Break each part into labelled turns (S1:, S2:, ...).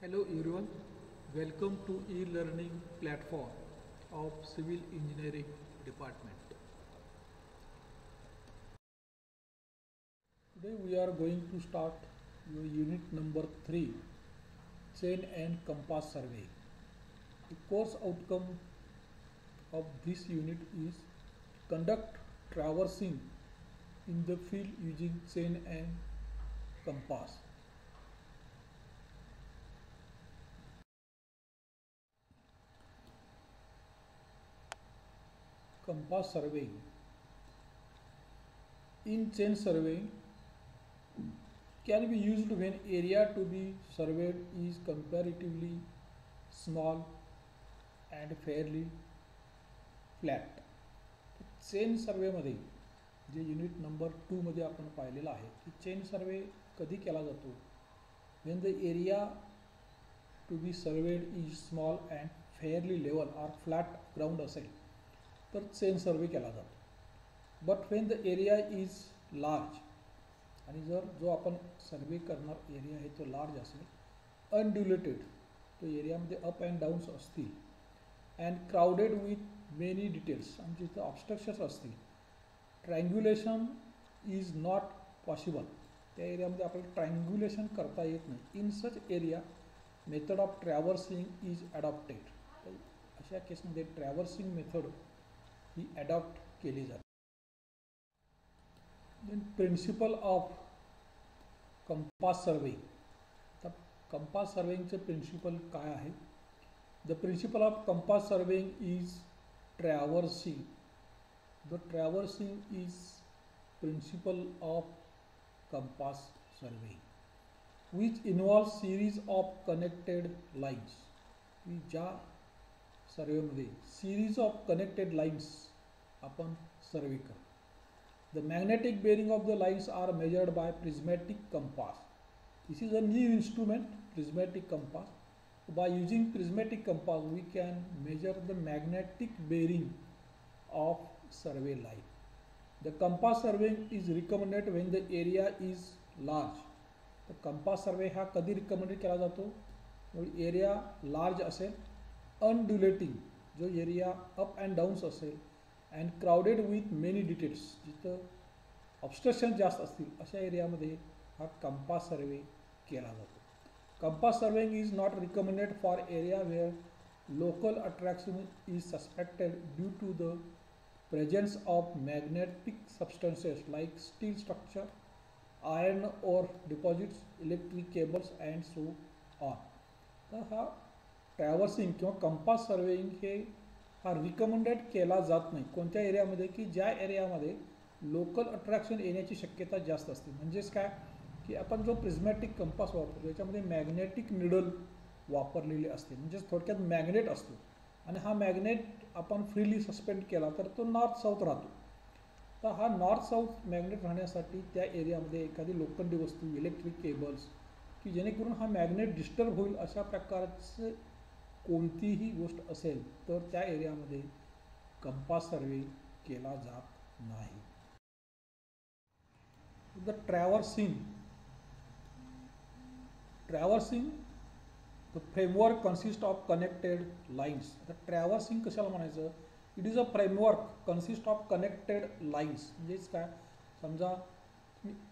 S1: Hello everyone, welcome to e-learning platform of Civil Engineering Department. Today we are going to start your unit number 3, Chain and Compass Survey. The course outcome of this unit is conduct traversing in the field using chain and compass. Compass surveying. In chain surveying can be used when area to be surveyed is comparatively small and fairly flat. Chain सर्वेमध्ये जे unit number 2 मध्ये आपण पाहिलेलं आहे की chain survey कधी केला जातो when the area to be surveyed is small and fairly level or flat ground असेल तर चेन सर्वे केला जातो. But when the area is large आणि जर जो आपण सर्वे करणार एरिया आहे तो लार्ज असेल, अनड्युलेटेड तो एरियामध्ये अप अँड डाऊन्स असतील and crowded with many details आणि जिथं ऑब्स्ट्रक्शन्स असतील, ट्रायंग्युलेशन इज नॉट पॉसिबल, त्या एरियामध्ये आपल्याला ट्रायंग्युलेशन करता येत नाही. In such area method of traversing is adopted. तर अशा केसमध्ये ट्रॅव्हर्सिंग मेथड ही अडॉप्ट केली जाते. Then principle of compass surveying. तर कंपास सर्वेइंगचं प्रिन्सिपल काय आहे? The principle of compass surveying is traversing. The traversing is principle of compass surveying, which involves series of connected lines. की ज्या सर्वेमध्ये series of connected lines आपण सर्वे करतो. The magnetic bearing of the lines are measured by prismatic compass. This is a new instrument, prismatic compass. By using prismatic compass, we can measure the magnetic bearing of survey line. The compass surveying is recommended when the area is large. तर compass survey हा कधी recommended केला जातो? Area large असेल, अनड्युलेटिंग जो area up and downs असेल, and crowded with many details जिथं obstruction जास्त असतील अशा एरियामध्ये हा कंपास सर्वे केला जातो. Compass surveying is not recommended for area where local attraction is suspected due to the presence of magnetic substances like steel structure, iron ore deposits, electric cables and so on. तर हा ट्रॅव्हर्सिंग किंवा compass surveying हे हा recommended केला जात नाही कोणत्या एरियामध्ये की ज्या एरियामध्ये लोकल अट्रॅक्शन येण्याची शक्यता जास्त असते. म्हणजेच काय की आपण जो प्रिझमॅटिक कंपास वापरतो याच्यामध्ये मॅग्नेटिक निडल वापरलेली असते. म्हणजेच थोडक्यात मॅग्नेट असतो आणि हा मॅग्नेट आपण फ्रीली सस्पेंड केला तर तो नॉर्थ साऊथ राहतो. तर हा नॉर्थ साऊथ मॅग्नेट राहण्यासाठी त्या एरियामध्ये एखादी लोखंडी वस्तू, इलेक्ट्रिक केबल्स की जेणेकरून हा मॅग्नेट डिस्टर्ब होईल अशा प्रकारचं कोणतीही गोष्ट असेल तर त्या एरियामध्ये कंपास सर्वे केला जात नाही. The Traversing, the framework consists of connected lines. The traversing कशाला म्हणायचं? It is a framework consist of connected lines. म्हणजेच काय, समजा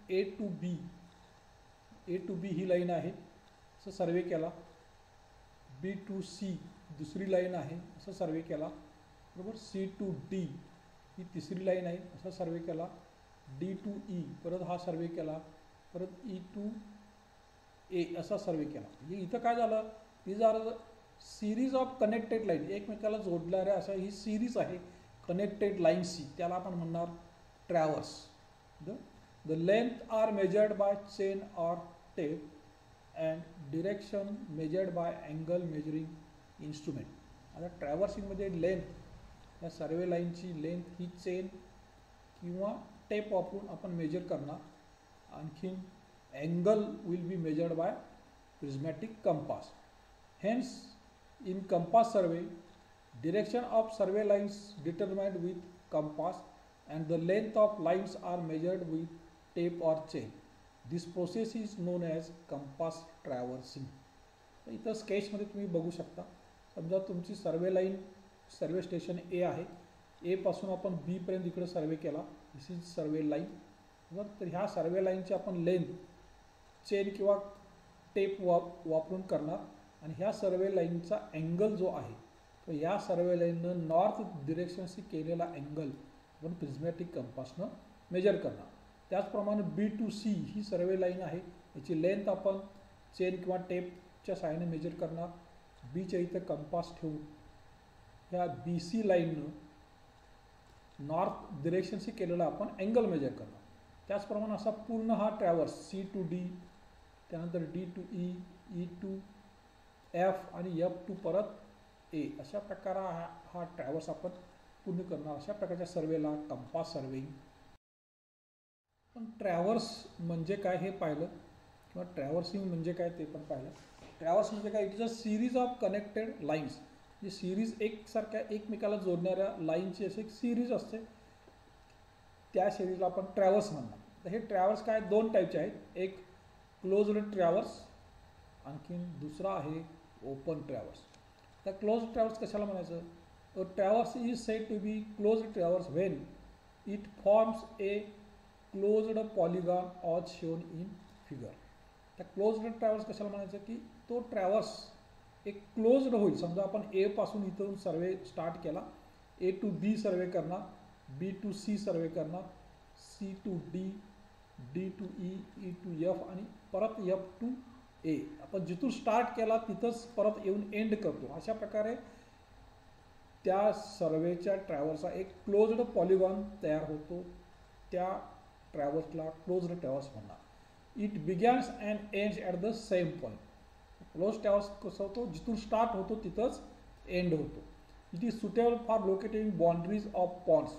S1: ए टू बी ही लाईन आहे असं सर्वे केला, बी टू सी दुसरी लाईन आहे असं सर्वे केला, बरोबर, सी टू डी ही तिसरी लाईन आहे असा सर्वे केला, डी टू ई परत हा सर्वे केला, परत ई टू ए असा सर्वे केला. म्हणजे इथं काय झालं, these are series of connected line, एकमेकाला जोडणाऱ्या अशा ही सिरीज आहे कनेक्टेड लाईन्सची, त्याला आपण म्हणणार traverse. The length are measured by chain or tape and direction measured by angle measuring instrument. आता ट्रॅव्हर्सिंगमध्ये लेंथ, या सर्वे लाईनची लेंथ ही चेन किंवा टेप वापरून आपण मेजर करणार. आणखीन angle will be measured by prismatic compass. Hence, in compass survey, direction of survey lines determined with compass and the length of lines are measured with tape or chain. This process is known as compass traversing. तर इथं स्केचमध्ये तुम्ही बघू शकता. समजा तुमची सर्वे line, सर्वे station ए आहे, ए पासून आपण बी पर्यंत इकडे सर्वे केला. दिस इज सर्वे लाईन. बरोबर. तर ह्या सर्वे लाईनची आपण लेंथ चेन किंवा टेप वापरून करणार आणि ह्या सर्वे लाईनचा अँगल जो आहे तो या सर्वे लाईननं नॉर्थ डिरेक्शनशी केलेला अँगल आपण प्रिझमॅटिक कंपासनं मेजर करणार. त्याचप्रमाणे B2C ही सर्वे लाईन आहे, याची लेंथ आपण चेन किंवा टेपच्या सहाय्याने मेजर करणार. बीच्या इथं कंपास ठेवून ह्या BC लाईननं नॉर्थ डिरेक्शनशी केलेला आपण अँगल मेजर करणार. त्याचप्रमाणे असा पूर्ण हा ट्रॅव्हर्स C to D, त्यानंतर D to E, E to F आणि F to परत A, अशा प्रकारे हा ट्रॅव्हर्स आपण पूर्ण करणार. अशा प्रकारच्या सर्वेला कंपास सर्वेइंग. पण ट्रॅव्हर्स म्हणजे काय हे पाहिलं, किंवा ट्रॅव्हर्सिंग म्हणजे काय ते पण पाहिलं. ट्रॅव्हर्स म्हणजे काय, it is a series of connected lines. जी सिरीज एकसारख्या एकमेकाला जोडणाऱ्या लाईनची अशी एक सिरीज असते, त्या सिरीजला आपण ट्रॅव्हर्स म्हणणार. तर हे ट्रॅव्हर्स काय दोन टाईपचे आहेत, एक क्लोज्ड ट्रॅव्हर्स, आणखीन दुसरा आहे ओपन ट्रॅव्हर्स. तर क्लोज्ड ट्रॅव्हर्स कशाला म्हणायचं, traverse is said to be closed traverse when it forms a closed polygon as shown in figure. त्या क्लोज्ड ट्रॅव्हर्स कशाला म्हणायचं की तो ट्रॅव्हर्स एक क्लोज्ड होईल. समजा आपण ए पासून इथून सर्वे स्टार्ट केला, A to B सर्वे करणार, B to C सर्वे करणार, C to D, D to E, E to F आणि परत F to A. आपण जिथून स्टार्ट केला तिथंच परत येऊन एंड करतो. अशा प्रकारे त्या सर्वेच्या ट्रॅव्हर्सचा एक क्लोज्ड पॉलिगॉन तयार होतो. त्या ट्रॅव्हर्सला क्लोज्ड ट्रॅव्हर्स म्हणणार. It begins and ends at the same point. Close traverse कसं होतो, जिथून स्टार्ट होतो तिथंच एंड होतो. It is suitable for locating boundaries of ponds.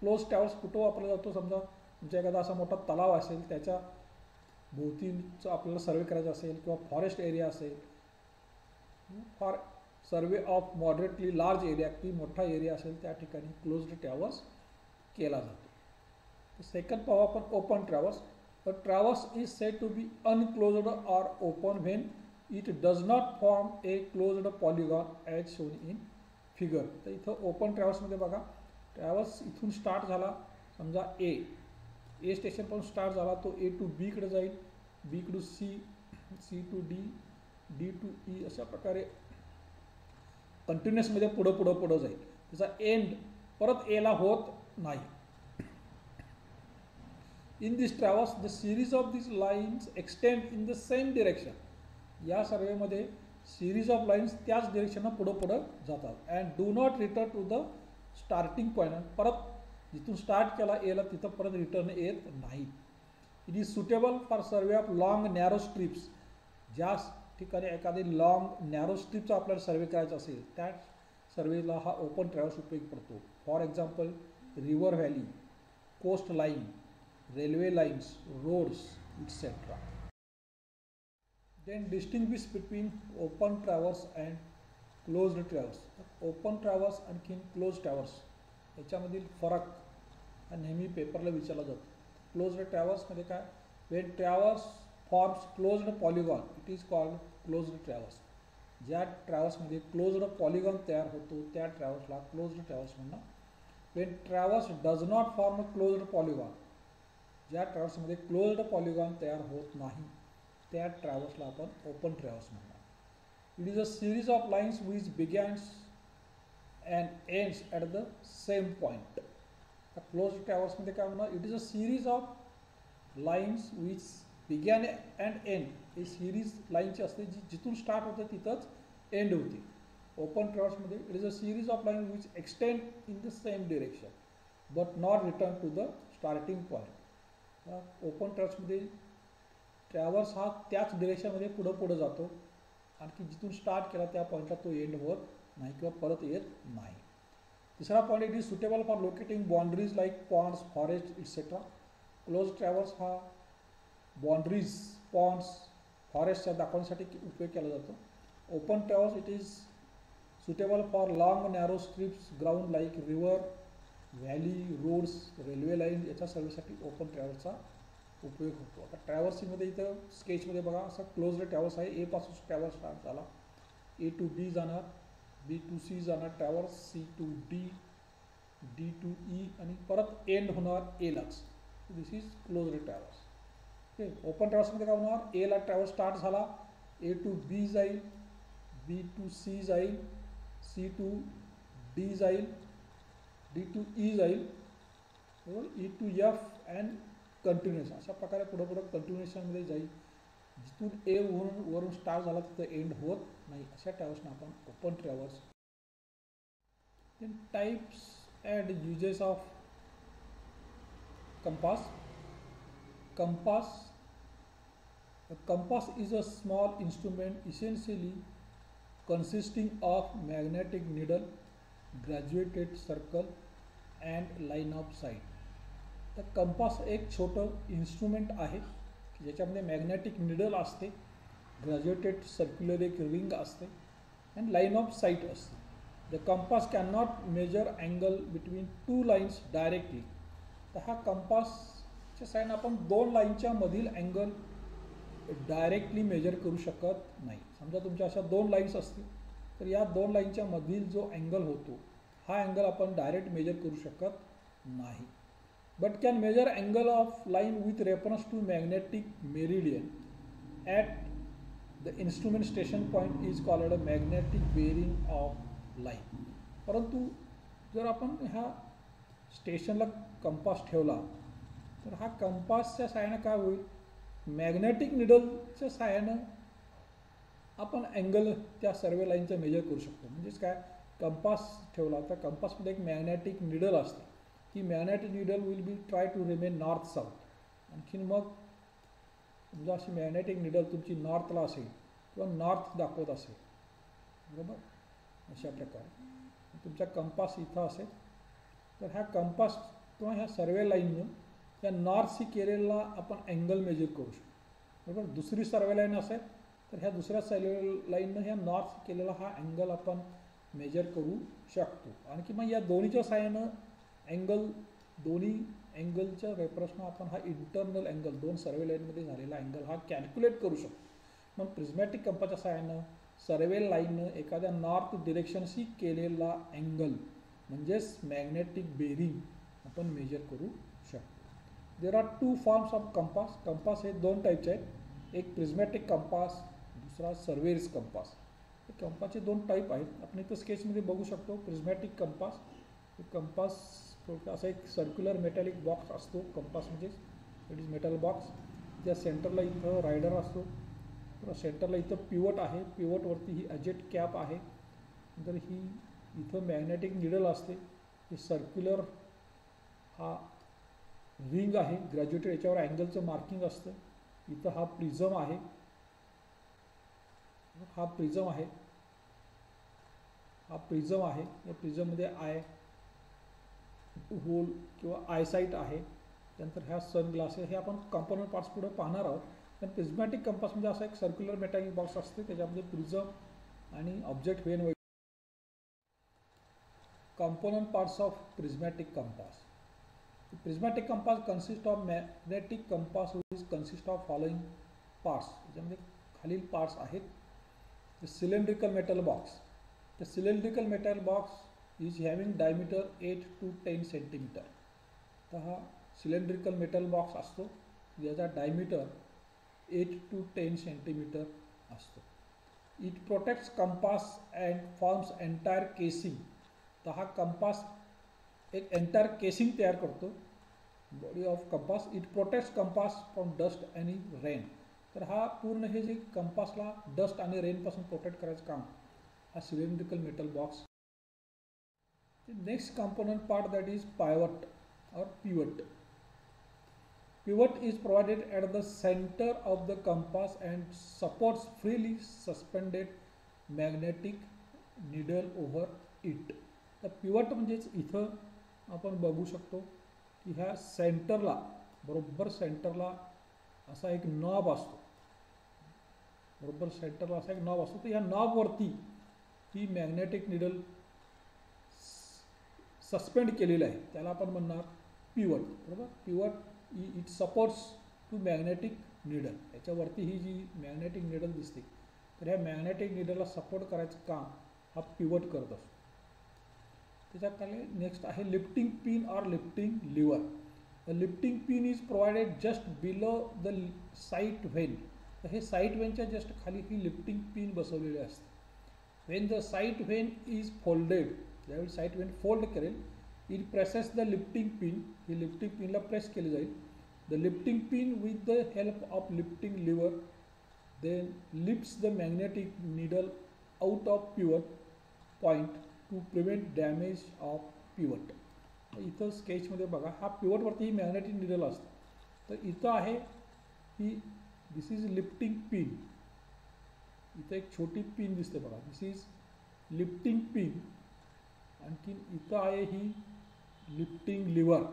S1: Close traverse कुठं वापरला जातो, समजा तुमच्या एखादा असा मोठा तलाव असेल, त्याच्या भोवतीचं आपल्याला सर्वे करायचं असेल, किंवा फॉरेस्ट एरिया असेल, for survey of moderately large area, की मोठा एरिया असेल त्या ठिकाणी क्लोज्ड ट्रॅव्हर्स केला जातो. सेकंड पाहू आपण ओपन ट्रॅव्हर्स. तर traverse is said to be unclosed or open when it does not form a closed polygon as shown in figure. तर इथं ओपन ट्रॅव्हर्समध्ये बघा, ट्रॅव्हर्स इथून स्टार्ट झाला, समजा ए स्टेशनपासून स्टार्ट झाला, तो A to B कडे जाईल, B to C, C to D, D to E, अशा प्रकारे कंटिन्युअसमध्ये पुढं जाईल. त्याचा एंड परत एला होत नाही. In this traverse, the series of these lines extend in the same direction. या सर्वेमध्ये सिरीज ऑफ लाईन्स त्याच डिरेक्शननं पुढं जातात and do not return to the starting point. परत जिथून स्टार्ट केला एला तिथं परत रिटर्न येत नाही. It is suitable for survey of long narrow strips. ज्या ठिकाणी एखादी लॉंग नॅरो स्ट्रिपचा आपल्याला सर्वे करायचा असेल त्या सर्वेला हा ओपन ट्रॅव्हर्स उपयोगी पडतो. For example river valley, coast line, railway lines, roads, etc. Then distinguish between open traverse and closed traverse. Open traverse आणखी क्लोज ट्रॅव्हर्स याच्यामधील फरक हा नेहमी पेपरला विचारला जातो. क्लोज्ड ट्रॅव्हर्समध्ये काय, Wien traverse forms closed polygon it is called closed traverse. ज्या ट्रॅव्हर्समध्ये क्लोज्ड पॉलिगॉन तयार होतो त्या ट्रॅव्हर्सला क्लोज्ड ट्रॅव्हर्स म्हणणार. Wien traverse does not form a closed polygon, ज्या ट्रॅव्हर्समध्ये क्लोज्ड पॉलिगॉन तयार होत नाही त्या ट्रॅव्हर्सला आपण ओपन ट्रॅव्हर्स म्हणणार. It is a series of lines which begins and ends at the same point. तर क्लोज्ड ट्रॅव्हर्समध्ये काय म्हणणार, it is a series of lines which began and end. ही सिरीज लाईनची असते जी जिथून स्टार्ट होते तिथंच एंड होते. ओपन ट्रॅव्हर्समध्ये it is a series of line which extend in the same direction but not return to the starting point. Open ट्रॅव्हर्समध्ये traverse हा त्याच डिरेक्शनमध्ये पुढं जातो, आणखी जिथून स्टार्ट केला त्या पॉईंटला तो एंड होत नाही किंवा परत येत नाही. तिसरा point, it is suitable for locating boundaries like ponds, forest etcetera. Close traverse हा बाउंड्रीज, पॉन्ड्स, फॉरेस्टच्या दाखवण्यासाठी उपयोग केला जातो. Open traverse it is suitable for long narrow strips ground like river, valley, roads, railway line याच्या सर्वेसाठी open ट्रॅव्हर्सचा उपयोग होतो. आता ट्रॅव्हर्सिंगमध्ये इथं स्केचमध्ये बघा असं क्लोज्ड ट्रॅव्हर्स आहे. ए पासून ट्रॅव्हर्स स्टार्ट झाला, ए टू बी जाणार, बी टू सी जाणार traverse, C to D, D to E आणि परत एंड होणार एलाच. This is closed traverse. Okay, open ट्रॅव्हर्समध्ये काय होणार, एला ट्रॅव्हर्स स्टार्ट झाला, ए टू बी जाईल, बी टू सी जाईल, सी टू डी जाईल, डी टू ई जाईल, बरोबर, E to F and continuation. अशा प्रकारे पुढं पुढं कंटिन्युएशनमध्ये जाईल. जिथून ए वरून स्टार्ट झाला तिथं एंड होत नाही. अशा ट्रॅव्हर्सना आपण open traverse. Then types and uses of compass. Compass. A compass is a small instrument essentially consisting of magnetic needle, graduated circle and line of sight. तर कंपास एक छोटं इन्स्ट्रुमेंट आहे की ज्याच्यामध्ये मॅग्नेटिक निडल असते, ग्रॅज्युएटेड सर्क्युलर एक ring असते and line of sight असते. The compass can not measure angle between two lines directly. तर हा कंपासच्या साईन आपण दोन लाईनच्या मधील अँगल डायरेक्टली मेजर करू शकत नाही. समजा तुमच्या अशा दोन लाईन्स असतील तर या दोन लाईनच्या मधील जो अँगल होतो हा अँगल आपण डायरेक्ट मेजर करू शकत नाही. But can measure angle of line with reference to magnetic meridian at the instrument station point is called a magnetic bearing of line. परंतु जर आपण ह्या स्टेशनला कंपास ठेवला तर हा कंपासच्या साहाय्याने काय होईल, मॅग्नेटिक निडलच्या साहाय्यानं आपण अँगल त्या सर्वे लाईनचं मेजर करू शकतो. म्हणजेच काय, कंपास ठेवला तर कंपासमध्ये एक मॅग्नेटिक निडल असते. ती magnetic needle will be try to remain north south. आणखीन मग समजा अशी मॅग्नेटिक निडल तुमची नॉर्थला असेल किंवा नॉर्थ दाखवत असेल, बरोबर, अशा प्रकारे तुमचा कंपास इथं असेल तर ह्या कंपास किंवा ह्या सर्वे लाईननं या नॉर्थशी केलेला आपण अँगल मेजर करू शकतो, बरोबर. दुसरी सर्वे लाईन असेल तर ह्या दुसऱ्या सर्वे लाईननं ह्या नॉर्थ केलेला हा अँगल आपण मेजर करू शकतो. आणखी मग या दोन्हीच्या साहाय्यानं अँगल, दोन्ही अँगलच्या रेफरन्सनं आपण हा इंटरनल अँगल, दोन सर्वे लाईनमध्ये झालेला अँगल हा कॅल्क्युलेट करू शकतो. मग प्रिझमॅटिक कंपासच्या साहाय्यानं सर्वे लाईननं एखाद्या नॉर्थ डिरेक्शनशी केलेला अँगल म्हणजेच मॅग्नेटिक बेरिंग आपण मेजर करू शकतो. There are two forms of compass. Compass हे दोन टाईपचे आहेत, एक प्रिझमॅटिक कंपास, दुसरा सर्वेअर्स कंपास. हे कंपासचे दोन टाईप आहेत. आपण इथं स्केचमध्ये बघू शकतो. प्रिझमॅटिक कंपास, कंपास असा एक सर्क्युलर मेटॅलिक बॉक्स असतो कंपास, म्हणजेच इट इज मेटल बॉक्स. ज्या सेंटरला इथं रायडर असतो, तर सेंटरला इथं पिवट आहे, पिवटवरती ही अजेट कॅप आहे, नंतर ही इथं मॅग्नेटिक निडल असते, ही सर्क्युलर हा रिंग आहे ग्रॅज्युएटेड, याच्यावर अँगलचं मार्किंग असतं. इथं हा प्रिझम आहे, हा प्रिझम आहे, हा प्रिझम आहे. या प्रिझममध्ये आय होल किंवा आयसाईट आहे. त्यानंतर ह्या सन ग्लासेस, हे आपण कॉम्पोनंट पार्ट्स पुढे पाहणार आहोत. पण प्रिझमॅटिक कंपास म्हणजे असा एक सर्क्युलर मेटॅलिक बॉक्स असते, त्याच्यामध्ये प्रिझम आणि ऑब्जेक्ट वेन वगैरे. Component parts of prismatic compass. Prismatic compass consist of magnetic compass which consist of following parts. याच्यामध्ये खालील पार्ट्स आहेत. The cylindrical metal box. The cylindrical metal box is having diameter 8 to 10 centimetre. तर हा cylindrical metal box असतो, याचा diameter 8 to 10 centimetre असतो. It protects compass and forms entire casing. तर हा कंपास एक एंटायर केसिंग तयार करतो, body of compass. It protects compass from dust आणि रेन. तर हा पूर्ण हे जे कंपासला डस्ट आणि रेनपासून प्रोटेक्ट करायचं काम हा cylindrical metal box. Next component part that is pivot or pivot. Pivot is provided at the center of the compass and supports freely suspended magnetic needle over it. तर पिवट म्हणजेच इथं आपण बघू शकतो की ह्या सेंटरला, बरोबर सेंटरला असा एक नॉब असतो, बरोबर सेंटरला असा एक नॉब असतो. तर या नॉबवरती ही मॅग्नेटिक निडल सस्पेंड केलेलं आहे, त्याला आपण म्हणणार पिवट, बरोबर. Pivot it supports to magnetic needle. याच्यावरती ही जी मॅग्नेटिक निडल दिसते तर ह्या मॅग्नेटिक निडलला सपोर्ट करायचं काम हा पिवट करत असतो. त्याच्याखाली नेक्स्ट आहे lifting pin or lifting lever. The lifting pin is provided just below the sight vane. तर हे साईट व्हेनच्या जस्ट खाली ही लिफ्टिंग पिन बसवलेली असते. When the sight vane is folded, ज्यावेळी साईट व्हेन फोल्ड करेल, it presses the lifting pin, ही lifting पिनला press केली जाईल. The lifting pin with the help of lifting lever then lifts the magnetic needle out of pivot point to prevent damage of pivot. इथं स्केचमध्ये बघा हा पिवटवरती ही magnetic needle असते. तर इथं आहे ही दिस इज लिफ्टिंग पिन. इथं एक छोटी पिन दिसते बघा, दिस इज लिफ्टिंग पिन. आणखी इथं आहे ही lifting lever,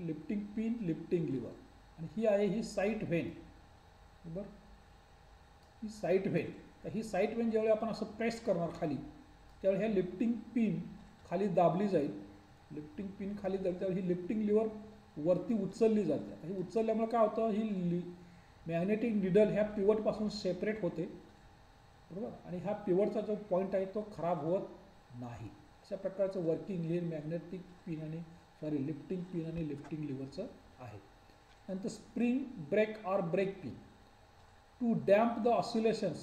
S1: lifting pin lifting lever. आणि ही आहे ही साईट व्हेन. बरोबर, ही साईट व्हेन. तर ही साईट व्हेन ज्यावेळी आपण असं प्रेस करणार खाली त्यावेळी ह्या लिफ्टिंग पिन खाली दाबली जाईल. लिफ्टिंग पिन खाली दाबली त्यावेळी ही लिफ्टिंग लिव्हर वरती उचलली जाते. ही उचलल्यामुळे काय होतं, ही मॅग्नेटिक निडल ह्या पिवटपासून सेपरेट होते. बरोबर, आणि ह्या पिवटचा जो पॉईंट आहे तो खराब होत नाही. अशा प्रकारचं वर्किंग हे मॅग्नेटिक पिन आणि लिफ्टिंग पिन आणि लिफ्टिंग लिव्हरचं आहे. नंतर spring brake or brake pin. To damp the oscillations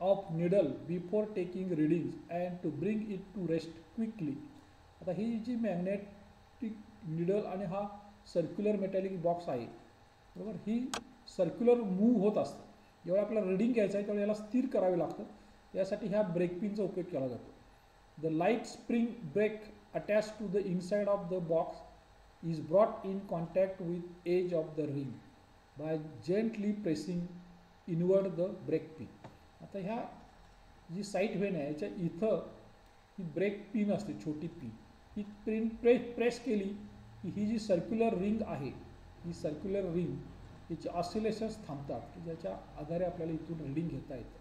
S1: of needle before taking readings and to bring it to rest quickly. आता ही जी मॅग्नेटिक निडल आणि हा सर्क्युलर मेटॅलिक बॉक्स आहे, बरोबर, ही सर्क्युलर मूव्ह होत असते. जेव्हा आपल्याला रिडिंग घ्यायचं आहे त्यावेळी याला स्थिर करावे लागतं. यासाठी ह्या ब्रेक पिनचा उपयोग केला जातो. The light spring brake attach to the inside of the box is brought in contact with edge of the ring by gently pressing inward the brake pin. आता ह्या जी साईट व्हेन आहे याच्या इथं ही ब्रेक पिन असते, छोटी pin. ही pin press केली की ही जी circular ring आहे, ही सर्क्युलर रिंग याचे ऑसिलेशन्स थांबतात की ज्याच्या आधारे आपल्याला इथून रिडिंग घेता येतं.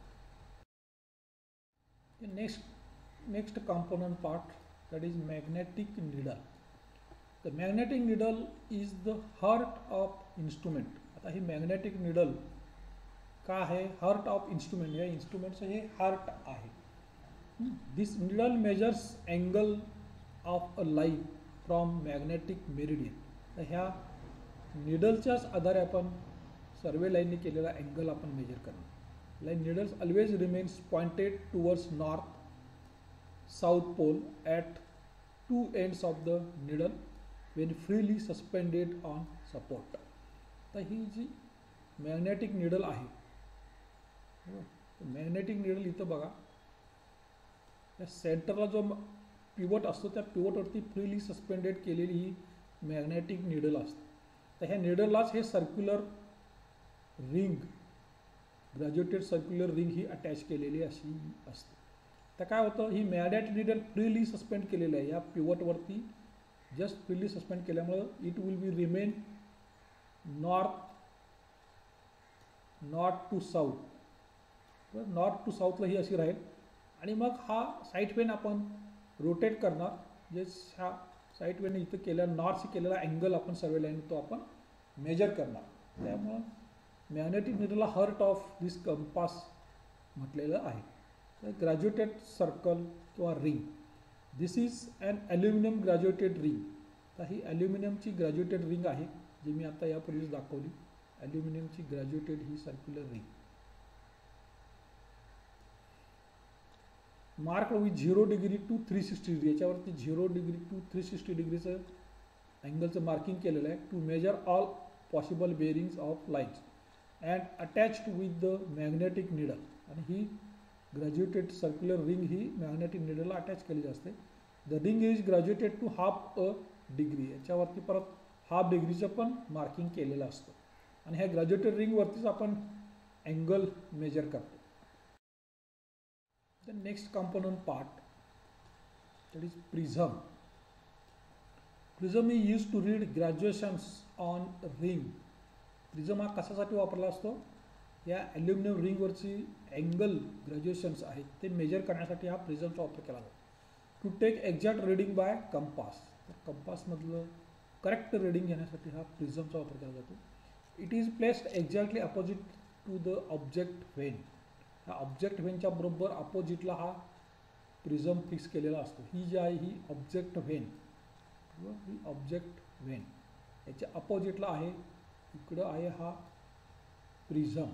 S1: Next component part that is magnetic needle. The magnetic needle is the heart of instrument. आता ही मॅग्नेटिक निडल का आहे, हार्ट ऑफ इन्स्ट्रुमेंट, या इन्स्ट्रुमेंटचं हे हार्ट आहे. This needle measures angle of a line from magnetic meridian. तर ह्या निडलच्याच आधारे आपण सर्वे लाईनने केलेला अँगल आपण मेजर करणार. Line needles always remains pointed towards north south pole at two ends of the needle when freely suspended on support. तर ही जी मॅग्नेटिक निडल आहे, मॅग्नेटिक निडल इथं बघा, या सेंटरला जो पिवट असतो त्या पिवटवरती फ्रीली सस्पेंडेड केलेली ही मॅग्नेटिक निडल असते. तर ह्या निडललाच हे circular ring, graduated circular ring ही अटॅच केलेली अशी असते. तर काय होतं, ही मॅग्नेटिक निडल फ्रीली सस्पेंड केलेलं आहे या पिवटवरती. जस्ट फ्रीली सस्पेंड केल्यामुळं it will be remain north to south. North to साऊथला ही अशी राहील. आणि मग हा साईट व्हेन आपण रोटेट करणार, जे ह्या साईट व्हेन इथं केल्या नॉर्थशी केलेला अँगल आपण सर्वे लाईन तो आपण मेजर करणार. त्यामुळं मॅग्नेटिक निडलला हार्ट ऑफ दिस कंपास म्हटलेलं आहे. ग्रॅज्युएटेड सर्कल किंवा ring. This is an aluminium graduated ring. तर ही ॲल्युमिनियमची ग्रॅज्युएटेड रिंग आहे, जी मी आता यापूर्वीच दाखवली. ॲल्युमिनियमची ग्रॅज्युएटेड ही circular ring mark with 0 degree to 360 degree. याच्यावरती 0 डिग्री टू 360 डिग्रीचं अँगलचं मार्किंग केलेलं आहे. To measure all possible bearings of lines and attached with the magnetic needle. आणि ही ग्रॅज्युएटेड सर्क्युलर रिंग ही मॅग्नेटिक निडलला अटॅच केलेली असते. The ring is graduated to half a degree. याच्यावरती परत हाफ डिग्रीचं पण मार्किंग केलेलं असतं. आणि ह्या ग्रॅज्युएटेड रिंगवरतीच आपण अँगल मेजर करतो. The next component part, that is prism. Prism is used to read graduations on ring. Prism हा कशासाठी वापरला असतो, या ॲल्युमिनियम रिंगवरची अँगल ग्रॅज्युएशन्स आहेत ते मेजर करण्यासाठी हा प्रिझमचा वापर केला जातो. To take exact reading by compass. तर कंपासमधलं करेक्ट रिडिंग घेण्यासाठी हा प्रिझमचा वापर केला जातो. It is placed exactly opposite to the object vane. ह्या ऑब्जेक्ट व्हेनच्या बरोबर अपोजिटला हा प्रिझम फिक्स केलेला असतो. ही जी आहे ही ऑब्जेक्ट व्हेन, ही ऑब्जेक्ट व्हेन याच्या अपोजिटला आहे, इकडं आहे हा प्रिझम.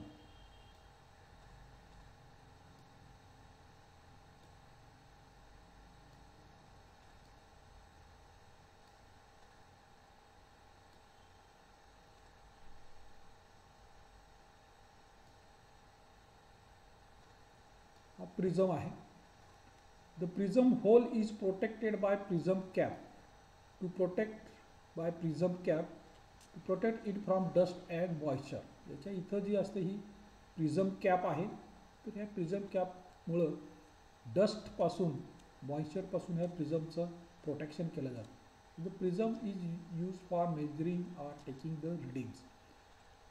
S1: हा प्रिझम आहे. The prism hole is protected by prism cap. To protect by prism cap to protect it from dust and moisture. याच्या इथं जी असते ही प्रिझम कॅप आहे. तर ह्या प्रिझम कॅपमुळं डस्टपासून मॉइश्चरपासून ह्या प्रिझमचं प्रोटेक्शन केलं जातं. The prism is use for measuring or taking the readings.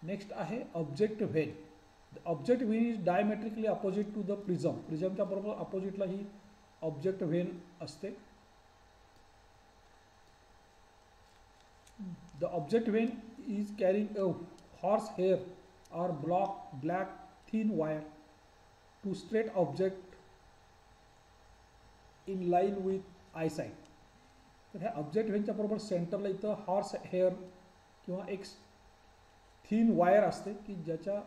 S1: Next आहे object vane. The object vane is diametrically opposite to the prism. प्रिझमच्या बरोबर अपोजिटला ही ऑब्जेक्ट व्हेन असते. The object vane is carrying a horse hair or black thin wire to straight object in line with eyesight. तर ह्या object व्हेनच्या बरोबर सेंटरला इथं हॉर्स हेअर किंवा एक थिन वायर असते की ज्याच्या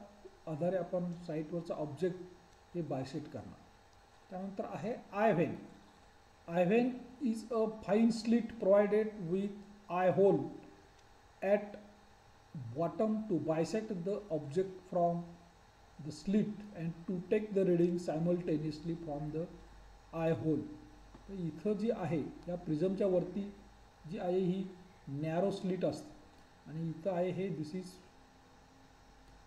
S1: आधारे आपण साईटवरचा ऑब्जेक्ट हे बायसेट करणार. त्यानंतर आहे eye vane. Eye vane is a fine slit provided with eye hole at bottom to bisect the object from the slit and to take the reading simultaneously from the eye hole. तर इथं जी आहे या प्रिझमच्या वरती जी आहे ही narrow slit असते आणि इथं आहे हे दिस इज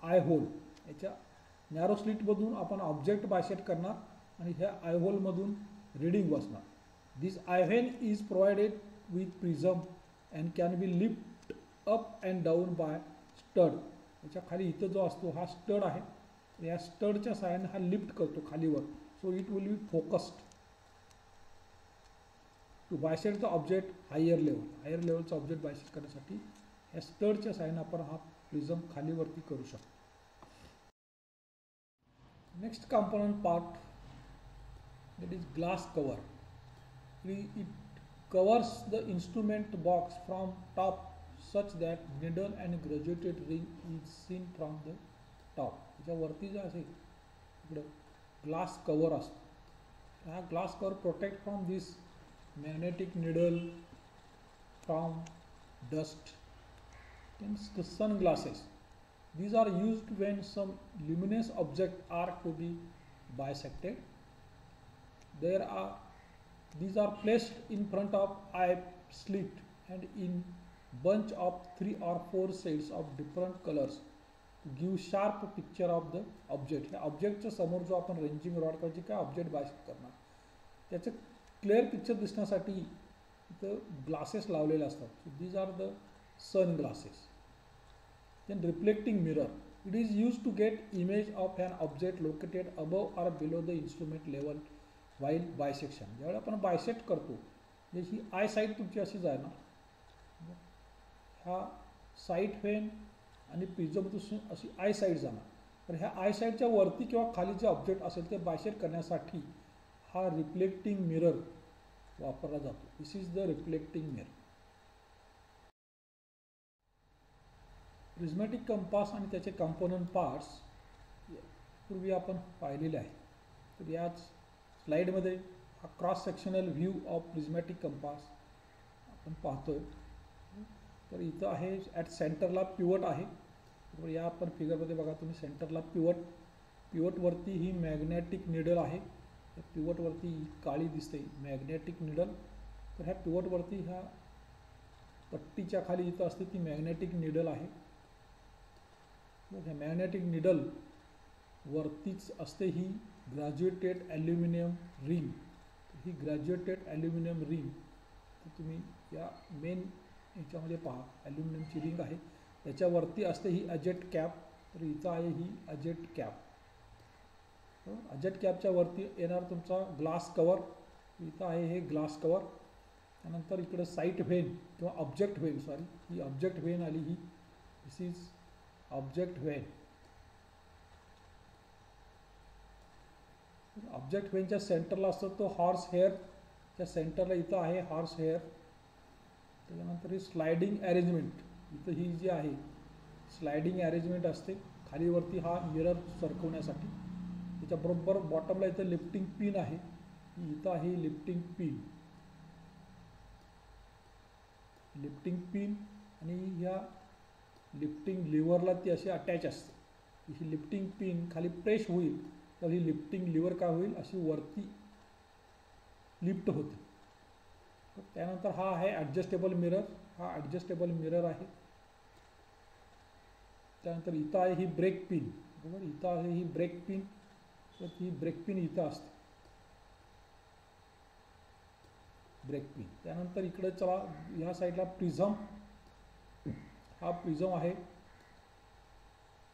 S1: आय होल. याच्या नॅरो स्लिटमधून आपण ऑब्जेक्ट बायसेट करणार आणि ह्या आय होलमधून रीडिंग बसणार. This I vane is provided with prism and can be lift up and down by stud. याच्या खाली इथं जो असतो हा स्टड आहे. या स्टडच्या सहाय्याने हा लिफ्ट करतो खालीवर. So it will be focused to bisect the object higher level. Higher लेवलचा ऑब्जेक्ट बायसेट करण्यासाठी या स्टडच्या सहाय्याने आपण हा प्रिझम खालीवरती करू शकतो. Next component part that is glass cover. It covers the instrument box from top such that needle and graduated ring is seen from the top. त्याच्यावरती जे असेल इकडं ग्लास कवर असतो. हा glass cover protect from this magnetic needle from dust. the sunglasses. These are used when some luminous objects are to be bisected. These are placed in front of eye slit and in bunch of 3 or 4 shades of different colors to give sharp picture of the object. ह्या ऑब्जेक्टच्या समोर जो आपण ranging rod करायची काय object बायसेट करणार त्याचं clear picture दिसण्यासाठी इथं ग्लासेस लावलेले असतात. So these are the sun glasses. Then reflecting mirror. It is use to get image of an object located above or below the instrument level while bisection. ज्यावेळी आपण bisect करतो ही I site तुमची अशी जाणार. हा site when आणि प्रिझमपासून अशी I site जाणार. तर ह्या आय साईटच्या वरती किंवा खाली जे ऑब्जेक्ट असेल ते बायसेट करण्यासाठी हा रिफ्लेक्टिंग मिरर वापरला जातो. This is the reflecting mirror. Prismatic compass आणि त्याचे कंपोनंट पार्ट्स पूर्वी आपण पाहिलेले आहे. तर याच स्लाइडमध्ये हा cross sectional view of prismatic compass आपण पाहतोय. तर इथं आहे ॲट सेंटरला पिवट आहे. तर या आपण फिगरमध्ये बघा तुम्ही सेंटरला पिवटवरती ही मॅग्नेटिक निडल आहे. त्या पिवटवरती काळी दिसते मॅग्नेटिक निडल. तर ह्या पिवटवरती ह्या पट्टीच्या खाली इथं असते ती मॅग्नेटिक निडल आहे. ह्या मॅग्नेटिक निडल वरतीच असते ही ग्रॅज्युएटेड ॲल्युमिनियम रिंग. ही ग्रॅज्युएटेड ॲल्युमिनियम रिंग तुम्ही या मेन ह्याच्यामध्ये पहा ॲल्युमिनियमची रिंग आहे. त्याच्यावरती असते ही अजेट कॅप. तर इथं आहे ही अजेट कॅप. अजेट कॅपच्या वरती येणार तुमचा ग्लास कवर. इथं आहे हे ग्लास कवर. त्यानंतर इकडं साईट व्हेन किंवा ऑब्जेक्ट व्हेन ही ऑब्जेक्ट व्हेन आली. ही this is object when. Object व्हेनच्या सेंटरला असतो तो हॉर्स हेअरच्या सेंटरला इथं आहे हॉर्स हेअर. त्याच्यानंतर ही स्लायडिंग अरेंजमेंट, इथं ही जी आहे स्लायडिंग अरेंजमेंट असते खालीवरती हा मिरर सरकवण्यासाठी. त्याच्याबरोबर बॉटमला इथं लिफ्टिंग पिन आहे, इथं आहे लिफ्टिंग पिन. लिफ्टिंग पिन आणि ह्या लिफ्टिंग लिव्हरला ती अशी अटॅच असते. ही लिफ्टिंग पिन खाली प्रेस होईल तर ही लिफ्टिंग लिव्हर काय होईल, अशी वरती लिफ्ट होते. त्यानंतर हा आहे ॲडजस्टेबल मिरर, हा ॲडजस्टेबल मिरर आहे. त्यानंतर इथं आहे ही ब्रेक पिन, बरोबर, इथं आहे ही ब्रेक पिन. तर ही ब्रेक पिन इथं असते, ब्रेक पिन. त्यानंतर इकडे चला ह्या साईडला प्रिझम, हा प्रिझम आहे.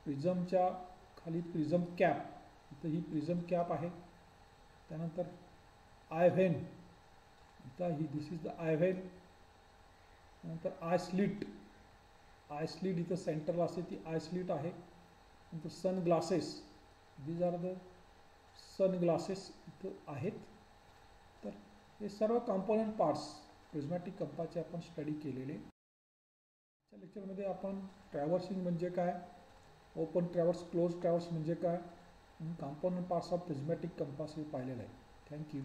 S1: प्रिझमच्या खाली प्रिझम कॅप, इथं ही प्रिझम कॅप आहे. त्यानंतर आय व्हेन, इथं ही this is the eye vane. नंतर आय स्लिट, आय स्लिट इथं सेंटरला असते ती आय स्लिट आहे. नंतर sun glasses, these are the sun glasses इथं आहेत. तर हे सर्व कॉम्पोनंट पार्ट्स प्रिझमॅटिक कंपासचे आपण स्टडी केलेले. या लेक्चरमध्ये आपण ट्रॅव्हर्सिंग म्हणजे काय, ओपन ट्रॅव्हर्स, क्लोज ट्रॅव्हर्स म्हणजे काय, component parts of prismatic compass हे पाहिलेलं आहे. थँक्यू.